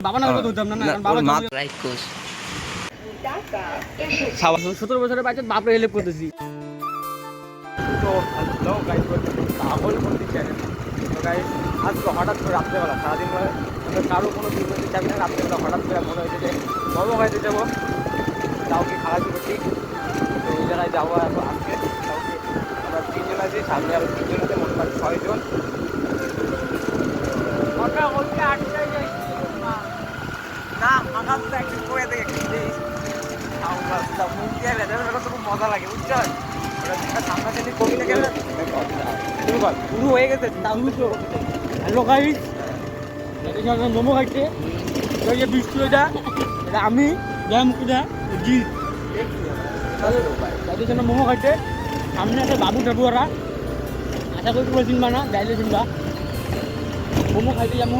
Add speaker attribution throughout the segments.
Speaker 1: বাবা না ধরতাম না, কারণ বাবা রাইট কোর্স 17 বছরের বাচ্চা বাপরে হেল্প করতেছি। তো হ্যালো গাইস, পাগল বলতে চ্যানেল। তো গাইস আজকে হঠাৎ করে রাত্রেবেলা সারাদিন আমরা কারো কোনো বিপরীতে যাবি না, রাত্রেবেলা হঠাৎ করে মনে হয়েছে যে মোমো খাইতে যাবো, কাউকে খাওয়াতে করছি। তো ওই জায়গায় যাবো আজকে কাউকে। আমরা 3 জন আছি, সামনে আরো 3 জন আছে, মোট 6 জন। না আকাশ তো একদিন করে দেখে খুব মজা লাগে, বুঝছো? সামনাসামনি কবি না গেলে শুরু হয়ে গেছে। হ্যালো গাইস, মোমো খাইছে বৃষ্টি, এটা আমি জিৎ তাদের জন্য মোমো খাইছে। সামনে আছে বাবু টাবু, ওরা আশা করি তোমরা চিনবা না, যাইলে চিনবা। মোমো খাইতে যাবো,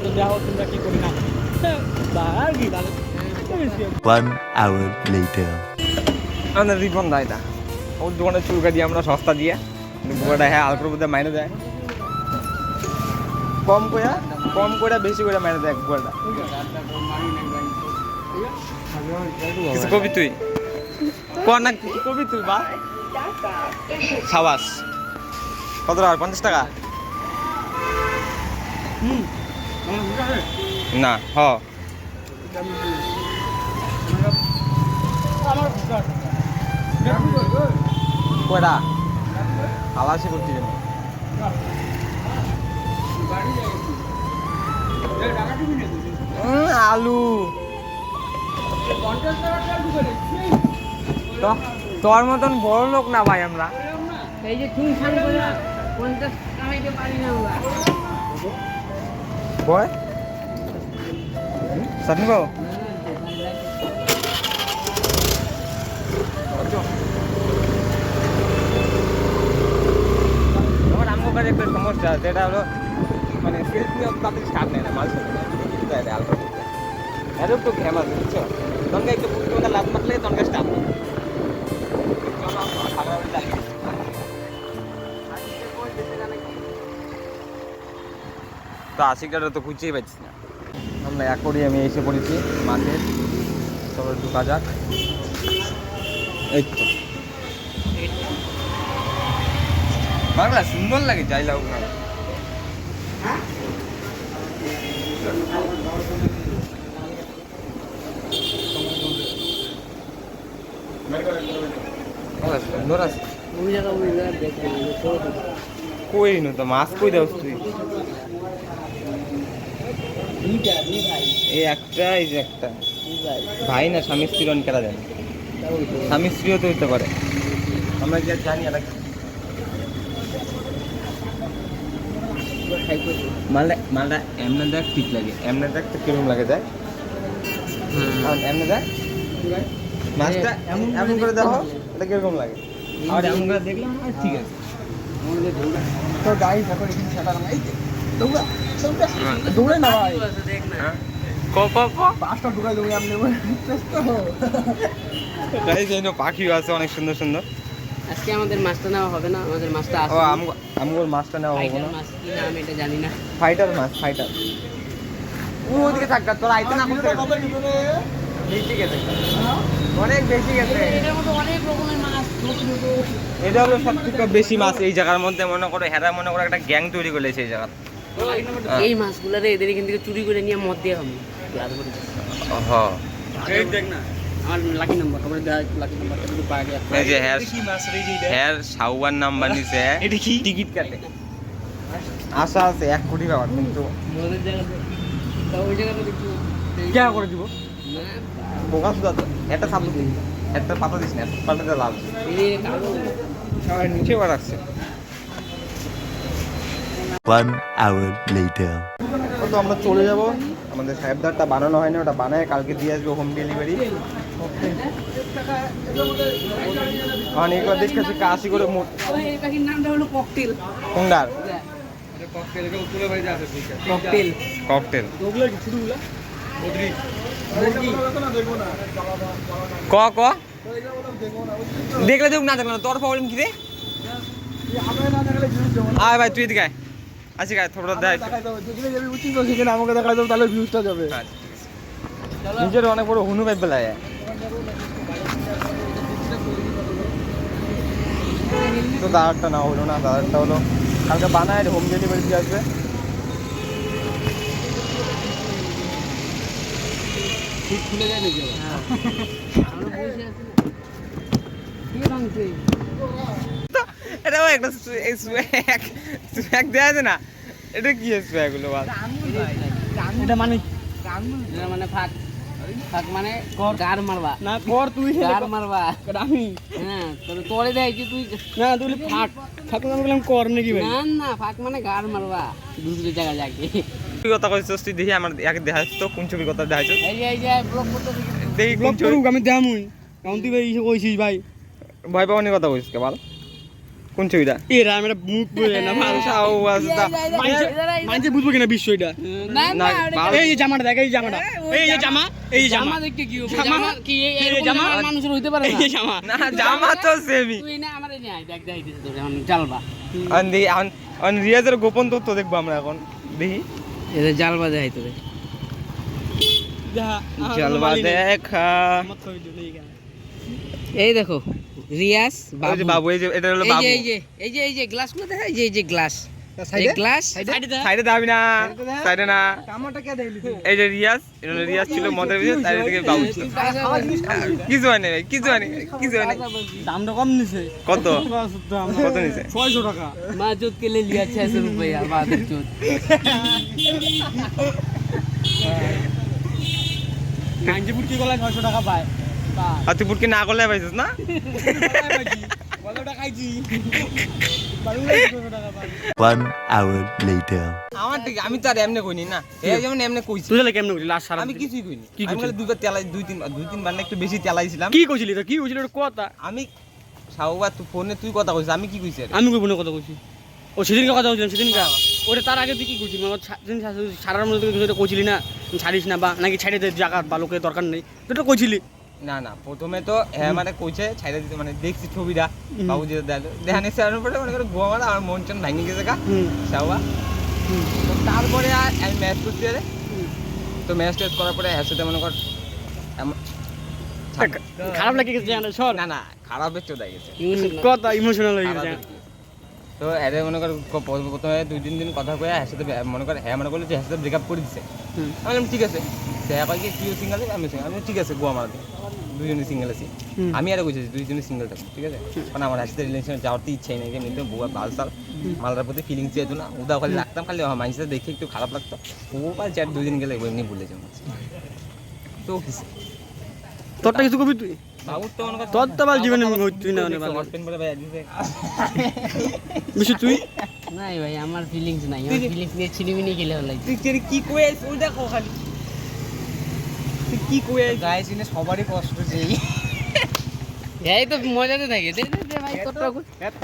Speaker 1: তো যাও তোমরা কি করি না।
Speaker 2: One hour later.
Speaker 3: আমাদের রিপন দেয় না, ওর দোকানে চুলকা দিয়ে আমরা সস্তা দিয়ে গোয়াটা, হ্যাঁ আলপোর মধ্যে মাইনে দেয় কম করে বেশি করে মাইনে দেয় গোয়াটা। কিছু কবি তুই কর না, কিছু কবি তুই বা সাবাস। কত টাকা? 50 টাকা না। হ কয়টা আলাসি করছি কেন? আলু তোর মতন বড় লোক না ভাই আমরা।
Speaker 1: এই যে তুমি খান করে 50 কামাইতে পারি না আমরা।
Speaker 3: কয় সাথী বাবু আমার আমগো কাছে একটা সমস্যা, যেটা হলো মানে সেলফ নিয়ে তাদের স্টার্ট নেয় না, মাল দেয় দেয় আলফা করতে। এর একটু ফেমাস, বুঝছো? তনকে একটু বুঝতে মতো লাভ মারলে তনকে স্টার্ট নেয়। তো আশিকটা তো খুঁজেই পাচ্ছি না। আমরা অ্যাকোয়ারিয়ামে এসে পড়েছি, মাছের সবাই ঢুকা যাক। এই তো বাংলা সুন্দর লাগে, যাই লাগুক না। সুন্দর আছে কই নো তো মাছ কই দাও তুই? এই একটা, এই যে একটা ভাই না স্বামী স্ত্রী কেনা জানি, স্বামী স্ত্রীও তো হইতে পারে, আমরা কি আর জানি? এটা মালটা এমনি দেখ ঠিক লাগে, এমনি দেখ তো কিরকম লাগে দেখ, এমনি দেখ মাছটা এমন করে দেখো এটা কিরকম লাগে, আর এমন করে দেখলাম ঠিক আছে। তো গাইস এখন এখানে সেটা না, এই দৌড়া দৌড়ে না ভাই, দেখ না পাঁচটা ঢুকাই দেবো আপনি। গাইস এই পাখিও আছে অনেক সুন্দর সুন্দর।
Speaker 1: আজকে আমাদের মাছটা নেওয়া হবে না, আমাদের মাছটা আছে।
Speaker 3: ও আমগোর মাছটা নেওয়া হবে না।
Speaker 1: মাছ কি নাম এটা জানি না।
Speaker 3: ফাইটার মাছ, ফাইটার। ওদিকে থাকবে তোর আইতে না করতে বেশি গেছে, অনেক বেশি গেছে।
Speaker 1: এটার মধ্যে অনেক রকমের মাছ,
Speaker 3: এটা হলো সবথেকে বেশি মাছ এই জায়গার মধ্যে। মনে করো হেরা মনে করো একটা গ্যাং তৈরি করেছে এই জায়গা।
Speaker 1: এই মাছগুলারে এদের এখান থেকে চুরি করে নিয়ে মদ দিয়ে খাবো।
Speaker 3: হ্যাঁ
Speaker 1: এই দেখ না আমার লাকি নাম্বার, আমরা দেখ লাকি নাম্বার একটু পাই গিয়া।
Speaker 3: এই যে হেয়ার সাউয়ার নাম্বার নিছে, এটা কি টিকিট কাটে। আশা আছে 1 কোটি টাকা, কিন্তু
Speaker 1: মদের জায়গাতে তো ওই জায়গাতে একটু
Speaker 3: কি করে দিব না বোকা সুদা। তো একটা সাবজেক্ট দিই, একটা পাতা দিস না, পাতাতে লাভ
Speaker 1: এই কালো
Speaker 3: সবাই নিচে বার রাখছে।
Speaker 2: 1 hour later.
Speaker 3: তো আমরা চলে যাব, আমাদের সাহেবদারটা বানানো হয়নি, ওটা বানায় কালকে দিয়ে আসবে হোম ডেলিভারি। অনেক দেখতে 80 করে মোট।
Speaker 1: এই পাখির নামটা হলো ককটেল।
Speaker 3: কোনটার?
Speaker 1: ককটেল, এটা উপরে বাইরে আছে ককটেল।
Speaker 3: ককটেল
Speaker 1: ওগুলা কি ছোটগুলা? বদ্রি দেখবো না
Speaker 3: ক ক দেখলে দেখুক না দেখলে তোর প্রবলেম কি রে? আয় ভাই তুই এদিকে আয়। আচ্ছা গাইস তোমরা দেখ
Speaker 1: দেখাই দাও যেখানে যাবি বুঝছিস তো সেখানে আমাকে দেখাই দাও তাহলে ভিউজটা যাবে।
Speaker 3: নিজের অনেক বড় হুনু পাইপ বেলায় তো দাদারটা না হলো না, দাদারটা হলো কালকে বানায় হোম ডেলিভারি দিয়ে আসবে।
Speaker 4: খুলে যায় নাকি
Speaker 3: এটা একটা স্প্যাক দেওয়া আছে না, এটা কি স্প্যাক গুলো বল?
Speaker 1: এটা মানে
Speaker 4: এটা মানে ফাঁক ফাঁক মানে গার মারবা
Speaker 1: না কর তুই
Speaker 4: গার মারবা
Speaker 1: আমি
Speaker 4: হ্যাঁ তোরে দেখছি তুই
Speaker 1: না তুই ফাট ফাট আমি বললাম কর নাকি ভাই?
Speaker 4: না না ফাঁক মানে গার মারবা দুসরি জায়গা যাকে
Speaker 3: তুই কথা কইছিস, তুই দেখি আমার একে দেখাচ্ছিস তো কোন ছবির কথা দেখাচ্ছিস,
Speaker 4: এই যে ব্লক করতে
Speaker 3: দেখি কোন
Speaker 1: ব্লক
Speaker 3: ছবি।
Speaker 1: করুক আমি দেখামুই কারণ তুই ভাই ইসে কইছিস ভাই
Speaker 3: ভয় পাওয়ানি কথা কইছিস কে বল কোন ছবিটা?
Speaker 1: এরা আমি মুখ বলে না ভালো
Speaker 3: আও আস্তা
Speaker 1: মানছে বুঝবো কিনা বিষয়টা।
Speaker 4: না
Speaker 3: না,
Speaker 4: না
Speaker 3: বাল-
Speaker 1: এই যে জামাটা দেখ, এই জামাটা, এই যে জামা, এই যে জামা,
Speaker 4: জামা দেখতে কি হবে?
Speaker 1: জামা-
Speaker 4: জামা কি
Speaker 1: এই
Speaker 4: এই
Speaker 1: জামা-
Speaker 4: জামা মানুষের হইতে পারে
Speaker 1: এই
Speaker 4: না
Speaker 1: যে জামা।
Speaker 3: না জামা তো সেমি।
Speaker 4: তুই না আমারে নিয়ে আয় দেখ দেখাইতেছিস তোরে এখন জালবা
Speaker 3: আন্দি আন রিয়াজের গোপন তথ্য দেখবো আমরা এখন, দেখি
Speaker 4: এদের জালবা দেখাই তোরে
Speaker 1: দেখা
Speaker 3: চলবা দেখা।
Speaker 4: এই দেখো রিয়াজ
Speaker 3: ওই যে বাবু, এই যে এটা হলো
Speaker 4: এই
Speaker 3: বাবু।
Speaker 4: যে এই যে গ্লাসগুলো দেখা এই যে গ্লাস এই গ্লাস
Speaker 3: সাইডে দাবি না, সাইডে না।
Speaker 1: জামাটা কে দেখলি তুই?
Speaker 3: এই যে রিয়াজ, এটা হলো রিয়াজ ছিল মদের ভিতরে, তার দিকে বাবু ছিল। কিছু হয় না ভাই, কিছু হয় না, কিছু হয় না।
Speaker 1: দামটা কম নিছে
Speaker 3: কত
Speaker 1: দাম
Speaker 3: কত নিছে?
Speaker 1: 600 টাকা।
Speaker 4: माँ जोत के ले लिया 600 रुपया बहादुर जोत
Speaker 1: গাঞ্জিপুর কি গলায় 600 টাকা পায়
Speaker 3: আর তুই পুটকি না করলে পাইছিস না?
Speaker 1: বলটা খাইছি বালু 600 টাকা পায়।
Speaker 2: 1 hour later.
Speaker 3: আমার ঠিক, আমি তো আর এমনি কইনি না, এই যেমন এমনি কইছি,
Speaker 1: তুই তাহলে কেমনে কইলি লাস্ট সারা
Speaker 3: আমি কিছুই কইনি।
Speaker 1: কি
Speaker 3: আমি
Speaker 1: কইছিস?
Speaker 3: খালি দুইবার তেলাই, দুই তিনবার না একটু বেশি তেলাইছিলাম।
Speaker 1: কি কইছিলি তো, কি কইছিলি ওটা কথা?
Speaker 3: আমি সাউবা তুই ফোনে তুই কথা কইছিস, আমি কি কইছি আরে?
Speaker 1: আমি কইব না কথা কইছি। ও সেদিনকে কথা কইছিলাম, সেদিনকে ওটা তার আগে তুই কি কইছিলি? আমার সেদিন সারার মধ্যে তুই কিছু কইছিলি না, ছাড়িস না বা নাকি ছাড়ে দে জায়গা বালুকে দরকার নেই, তুই তো কইছিলি।
Speaker 3: না না, প্রথমে তো হ্যাঁ মানে কইছে ছাইড়া দিতে, মানে দেখছি ছবিটা বাবু যে দেখানি সারানোর পরে মনে করে গোয়া মানে আমার মন চন ভাঙি গেছে গা সাউবা। তো তারপরে আর আমি ম্যাচ করছি আরে, তো ম্যাচ টেস্ট করার পরে হ্যাঁ সাথে মনে কর
Speaker 1: খারাপ লাগে গেছে জানা সর
Speaker 3: না না খারাপের চোদা গেছে
Speaker 1: কথা ইমোশনাল হয়ে
Speaker 3: খারাপ
Speaker 1: গেছে।
Speaker 3: আর কি। তো এর মনে কর প্রথমে 2-3 দিন কথা কয়ে হ্যাঁ সাথে মনে কর হ্যাঁ মনে করলো যে হ্যাঁ সাথে ব্রেকআপ করে দিচ্ছে।
Speaker 1: হুম।
Speaker 3: আমি বললাম ঠিক আছে, সে কয় কি তুইও সিঙ্গেল আমি সিঙ্গেল, আমি ঠিক আছে গোয়া মারাতে দুজনই সিঙ্গেল আছি।
Speaker 1: হুম।
Speaker 3: আমি আর কইছি দুইজনই সিঙ্গেল থাকবো ঠিক আছে, কারণ আমার সাথে রিলেশনে যাওয়ার তো ইচ্ছাই নেই, এমনিতে বুয়া বাল সাল মালটার প্রতি ফিলিংস যেত না, উদা খালি রাখতাম, খালি মানুষের দেখে একটু খারাপ লাগতো, ও আর চ্যাট 2 দিন গেলে এমনি ভুলে যাবো। তো কিসে
Speaker 1: তোরটা কিছু কবি তুই?
Speaker 3: বাবুর তো মনে কর
Speaker 1: তোর তো বাল জীবনে হইতুই না মানে বাল।
Speaker 3: হটপেন পরে ভাই দিছে।
Speaker 1: বেশি তুই
Speaker 4: নাই ভাই আমার ফিলিংস নাই আমার ফিলিংস নিয়ে ছিলিমিনি খেলে হলাই
Speaker 3: তুই কি কইস ওই দেখো খালি তুই কি কইস গাইস ইনে সবারই কষ্ট যেই
Speaker 4: এই তো মজাতে থাকে দে দে দে ভাই তোরটা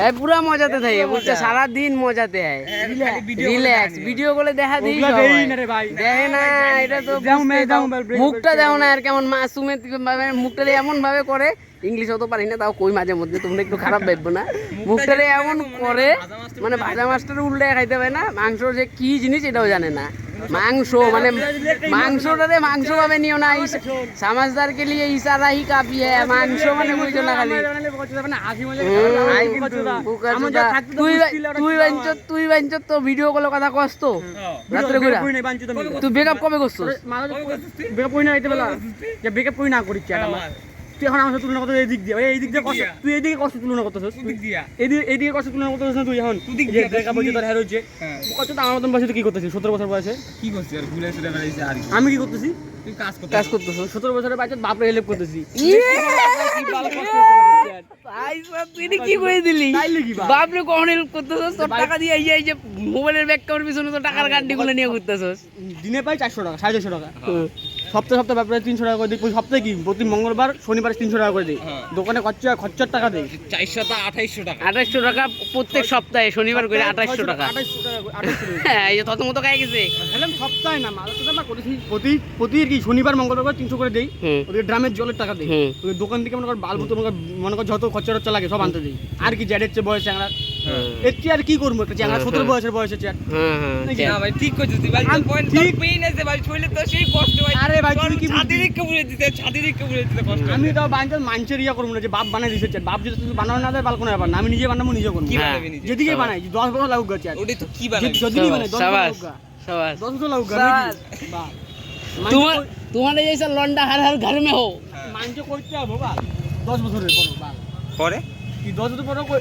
Speaker 4: এই পুরা মজাতে থাকে বুঝছ সারা দিন মজাতে হয় রিল্যাক্স ভিডিও কলে দেখা দিই
Speaker 1: ওগুলা দেই না রে ভাই।
Speaker 4: দেখে না এটা তো
Speaker 1: যাও মে যাও
Speaker 4: মুখটা দেখো না আর কেমন মাসুমের ভাবে মুখটা এমন ভাবে করে ইংলিশ অত পারি না তাও কই মাঝে মধ্যে তোমরা একটু খারাপ ভাববো না মুখটা এমন করে মানে ভাজা মাছটার উল্টে খাইতে পারে না মাংস যে কি জিনিস এটাও জানে না মাংস মানে মাংসটারে মাংস ভাবে নিও না সমাজদার কে লিয়ে ইশারা ही काफी है মাংস মানে বুঝছো না খালি তুই বাঞ্চত তো ভিডিও কলে কথা কস তো রাত্রে কইরা তুই ব্রেকআপ কবে করছস
Speaker 1: বেকআপ কই না আইতে বেলা যে বেকআপ কই না করিস এটা তুই এখন আমার সাথে তুলনা করতে এই দিক দিয়ে এই দিক দিয়ে কষ্ট তুই এইদিকে কষ্ট তুলনা করতেছস এইদিকে কষ্ট তুলনা করতেছস না তুই এখন যে ব্রেকআপ হইছে তোর হ্যার হইছে কত তো আমার মতন বয়সে তুই কি করতেছিস 17 বছর বয়সে
Speaker 3: কি করছিস আর ঘুরে ফিরে বেড়াইছিস আর কি
Speaker 1: আমি কি করতেছি
Speaker 3: তুই কাজ করতে
Speaker 4: কাজ করতেছস
Speaker 1: 17 বছরের বাচ্চা বাপরে হেল্প করতেছি
Speaker 4: ভাই সব তুই কি কই দিলি
Speaker 1: তাই লাগি
Speaker 4: বাপ রে কখন হেল্প করতেছস তোর টাকা দিয়ে এই যে মোবাইলের ব্যাক কভার পিছনে তো টাকার গান্ডিগুলো নিয়ে ঘুরতেছস
Speaker 1: দিনে পাই 400 টাকা 450 টাকা সপ্তাহে বাপরে 300 টাকা করে দিই সপ্তাহে কি প্রতি মঙ্গলবার শনিবার 300 টাকা করে দিই দোকানে খরচার টাকা দেই
Speaker 3: 428 টাকা
Speaker 4: 2800 টাকা প্রত্যেক সপ্তাহে শনিবার করে 2800 টাকা
Speaker 1: 2800 টাকা 2800
Speaker 4: হ্যাঁ এই যে তত মতো খাই গেছে
Speaker 1: হেলাম সপ্তাহে না মাল তো আমরা করেছি প্রতি কি শনিবার মঙ্গলবার করে 300 করে দেই
Speaker 4: হুম।
Speaker 1: ওদের ড্রামের জলের টাকা দেই
Speaker 4: হুম।
Speaker 1: ওই দোকান থেকে মনে কর বাল বোতল মনে মনে করো যত খরচা টরচা লাগে সব আনতে দিই। আর কি জ্যাডের চেয়ে বয়স চ্যাংড়া, এর চেয়ে আর কি করবো, একটা চ্যাংড়া 17 বয়সের চ্যাট।
Speaker 3: না ভাই ঠিক করছিস তুই ভাই, পয়েন্ট
Speaker 1: ঠিক।
Speaker 3: পেইন আছে ভাই, শরীরে তো সেই কষ্ট ভাই।
Speaker 1: আরে ভাই তুই কি
Speaker 3: ছাতি দিকে পুড়ে দিতে কষ্ট।
Speaker 1: আমি তো বাঞ্চাল মাঞ্চের ইয়া করবো না যে বাপ বানাই দিছে চ্যাট, বাপ যদি তুমি বানানো না দেয় বালকোনে ব্যাপার না, আমি নিজে বানাবো নিজে করবো।
Speaker 3: কি
Speaker 4: হ্যাঁ।
Speaker 3: বানাবি নিজে?
Speaker 1: যেদিকে বানাই 10 বছর লাগুক গা চ্যাট,
Speaker 3: ওটাই তো কি বানাবি?
Speaker 1: যদি বানাই 10 বছর
Speaker 4: সাবাস
Speaker 1: লাগুক গা,
Speaker 4: সাবাস
Speaker 1: 10 বছর লাগুক গা।
Speaker 4: সাবাস।
Speaker 1: বাহ
Speaker 4: तुम्हारे जैसा लौंडा हर हर घर में हो।
Speaker 1: মাঞ্চ করতে হবে বাল 10 বছরের পর বাল
Speaker 3: পরে
Speaker 1: কি 10 বছর পর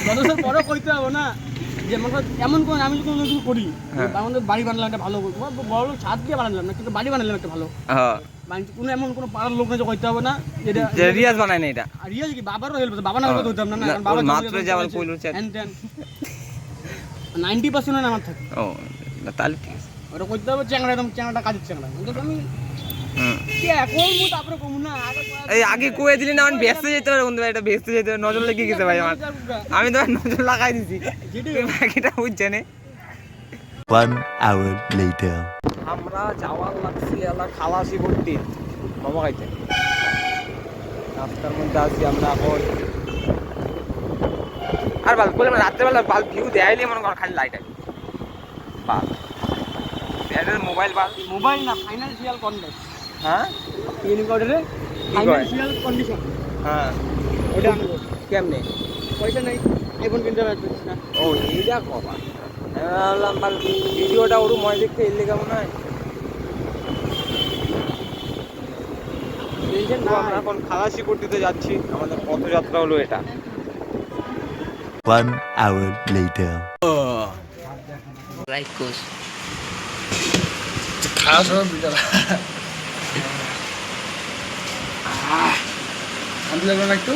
Speaker 1: 10 বছর পরও করতে হবে না, যে মনে করো এমন কোন আমি যদি কোনো কিছু করি,
Speaker 3: হ্যাঁ।
Speaker 1: আমাদের বাড়ি বানালাম একটা ভালো, বড় লোক ছাদ দিয়ে বানালাম না, কিন্তু বাড়ি বানালাম একটা ভালো,
Speaker 3: হ্যাঁ
Speaker 1: কোনো এমন কোনো পাড়ার লোক না যে করতে হবে না এটা।
Speaker 3: যে রিয়াজ বানায় না এটা।
Speaker 1: আর ইয়ে কি বাবারও হেল্প বাবা না হেল্প করতাম না,
Speaker 3: না,
Speaker 1: কারণ বাবা
Speaker 3: ওর মাত্র যে আবার কইলো চ্যাট।
Speaker 1: 90% আমার থাকে,
Speaker 3: ও না তাহলে ঠিক আছে।
Speaker 1: ওটা করতে হবে চ্যাংড়া, একদম চ্যাংড়াটা কাজের চ্যাংড়া, কিন্তু আমি
Speaker 3: হুম।
Speaker 1: কি করবো তারপরে কমু না আগে
Speaker 3: এই আগে কয়ে দিলি না, আমি ব্যস্ত যেতে পারে বন্ধু ভাই, এটা ব্যস্ত যেতে হবে, নজর লেগে গেছে ভাই আমার। আমি তো নজর লাগাই দিছি, বাকিটা বুঝছে না।
Speaker 2: 1 hour later.
Speaker 3: আমরা যাওয়ার লাগছি এলা খালাসি ভর্তি মোমো খাইতে। রাস্তার মধ্যে আছি আমরা এখন। আর বাল বললাম রাত্রেবেলা বাল ভিউ দেখাইলে মনে কর খালি লাইট আছে বাল, এদের মোবাইল বাল।
Speaker 1: মোবাইল না ফাইনান্সিয়াল কন্ডিশন,
Speaker 3: হ্যাঁ
Speaker 1: ইনকাউন্টারে
Speaker 3: কয়?
Speaker 1: ফাইনান্সিয়াল কন্ডিশন,
Speaker 3: হ্যাঁ
Speaker 1: ওটা আনবো।
Speaker 3: কেমনে?
Speaker 1: পয়সা নাই, আইফোন কিনতে পারছিস না।
Speaker 3: ও এইটা কবা বললাম বাল ভিডিওটা ওরু ময় দেখতে এলে কেমন হয়।
Speaker 1: টেনশন
Speaker 3: তো
Speaker 1: না,
Speaker 3: আমরা এখন খালাসি করতে যাচ্ছি, আমাদের পথযাত্রা হলো এটা।
Speaker 2: 1 hour later.
Speaker 4: लाइक कोस
Speaker 1: খাস হবে বিকাল। আমি লাগলো না একটু